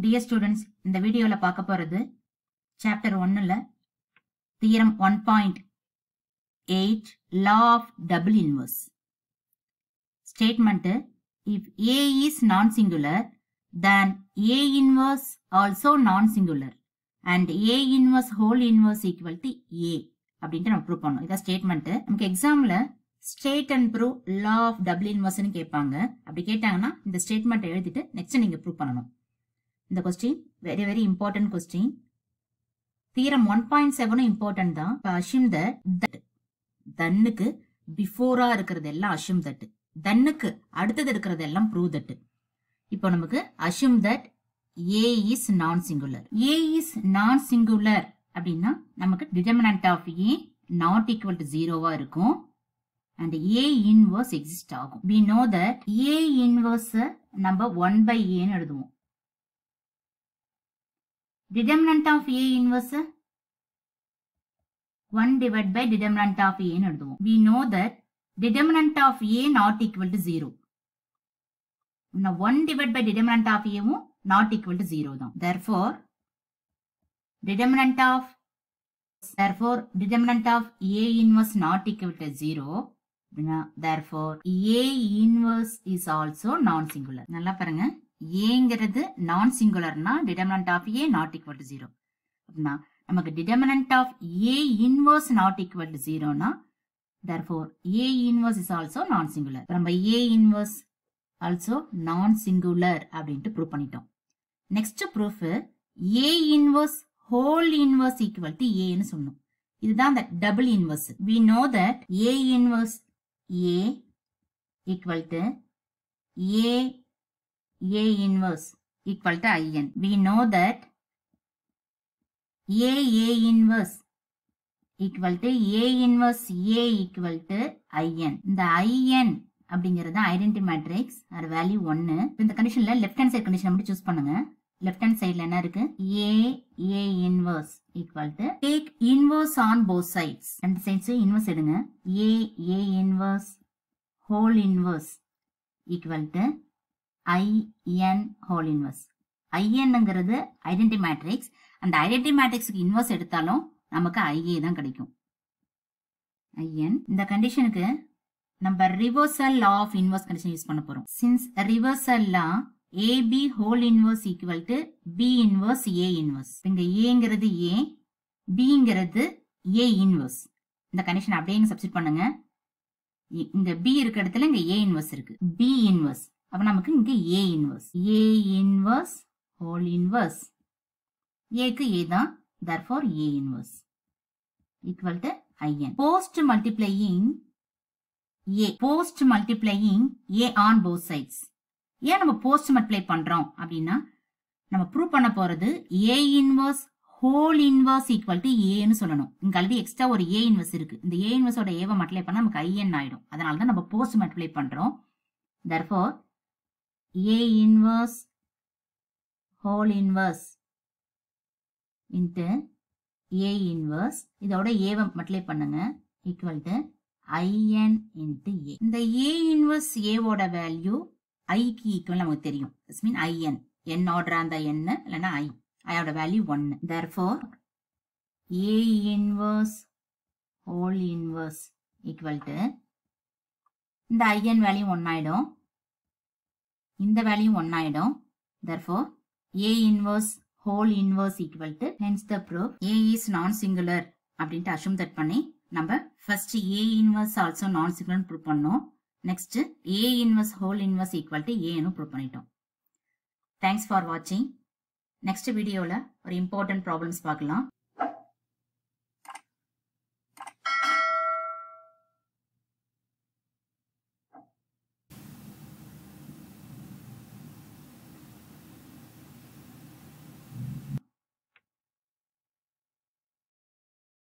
Dear students, இந்த வீடியோல பார்க்க போறது chapter 1ல theorem 1.8 law of double inverse. Statement: if A is non-singular, then A inverse also non-singular and A inverse whole inverse equal to A அப்படின்ட்டு நம்ம prove பண்ணோம். இதான் statement. நமக்கு எக்ஸாம்ல state and prove law of double இன்வர்ஸ்னு கேட்பாங்க. அப்படி கேட்டாங்கன்னா இந்த ஸ்டேட்மெண்ட் எழுதிட்டு நெக்ஸ்ட் நீங்க ப்ரூவ் பண்ணணும். இந்த question very very important question. Theorem 1.7 important தான். அஷ்யூம் தட் தன்னுக்கு பிஃபோரா இருக்கிறது எல்லாம் அஷ்யூம் தட், தன்னுக்கு அடுத்தது இருக்கிறது எல்லாம் ப்ரூவ் தட். இப்போ நமக்கு assume that A is non-singular. A is non-singular அப்படின்னா நமக்கு determinant of A not equal to 0வா இருக்கும் and A inverse exist ஆகும். We know that A inverse நம்ம 1/A ன்னு எழுதுவோம். Determinant of A inverse 1 divided by determinant of A ன்னு எழுதுவோம். We know that determinant of A not equal to 0. 1 divided by determinant of A வும் not equal to 0 தான். Therefore, determinant of A inverse not equal to 0. Therefore, A inverse is also non-singular. நல்லா பாருங்க, Aங்கிறது non-singularனா determinant of A not equal to 0. அப்படின்னா நமக்கு determinant of A inverse not equal to 0னா therefore A inverse is also non-singular. நம்ம A inverse also non-singular அப்படின்ட்டு prove பண்ணிட்டோம். Next proof A inverse whole inverse equal to A ன்னு சொன்னோம். இதுதான் the double inverse. We know that A inverse A equal to A inverse equal to IN. We know that A inverse equal to A inverse A equal to IN. இந்த IN அப்படிங்கிறது identity matrix, அது value 1. இந்த கண்டிஷன்ல left hand side condition மட்டும் choose பண்ணுங்க. Left hand சைடுல என்ன இருக்கு? A inverse equal to take inverse on both sides. ரெண்டு சைட்ஸ் இன்வர்ஸ் எடுங்க. A inverse whole inverse equal to IN whole inverse. INங்கிறது ஐடென்டி மேட்ரிக்ஸ். அந்த ஐடென்டி மேட்ரிக்ஸ்க்கு இன்வர்ஸ் எடுத்தாலும் நமக்கு IA தான் கிடைக்கும். IN. இந்த கண்டிஷனுக்கு நம்ம reversal law of inverse condition use பண்ண போறோம். Since reversal law AB whole inverse equal to B inverse A inverse. இங்க Aங்கிறது A, Bங்கிறது A inverse. இந்த கண்டிஷன் அப்படியே சப்ஸ்டிட் பண்ணுங்க. இங்க B இருக்க இடத்துல இங்க A inverse இருக்கு. B inverse. அப்ப நமக்கு இங்க A inverse. A inverse whole inverse. Aக்கு A தான். Therefore A inverse equal to IN. Post multiplying A on both sides. ஏன் நம்ம போஸ்ட் மல்டிப்ளை பண்றோம் அப்படின்னா நம்ம ப்ரூவ் பண்ண போறது A inverse whole inverse equal to A ன்னு சொல்லணும். இங்க ஆல்ரெடி எக்ஸ்ட்ரா ஒரு A இன்வர்ஸ் இருக்கு. இந்த A இன்வர்ஸோட ஏவை மல்டிப்ளை பண்ணா நமக்கு IN ஆயிடும். அதனால தான் நம்ம போஸ்ட் மல்டிப்ளை பண்றோம். therefore A inverse whole inverse into A inverse, இதோட ஏவை மல்டிப்ளை பண்ணுங்க, equal to IN into A. இந்த A இன்வர்ஸ் A ஓட வேல்யூ ஐக்கு ஈக்குவல் நமக்கு தெரியும். This mean IN. N ஆர்டரா அந்த N இல்லைன்னா ஐயோட value 1. therefore A inverse whole inverse equal to இந்த IN வேல்யூ 1 ஆயிடும், இந்த வேல்யூ 1 ஆயிடும். therefore A inverse whole inverse equal to, hence the proof A is non-singular அப்படின்ட்டு assume that பண்ணி நம்ம first A inverse also non-singular prove பண்ணோம். next A inverse whole inverse equal to A ன்னு prove பண்ணிட்டோம். Thanks for watching. next videoல ஒரு important problems பார்க்கலாம்.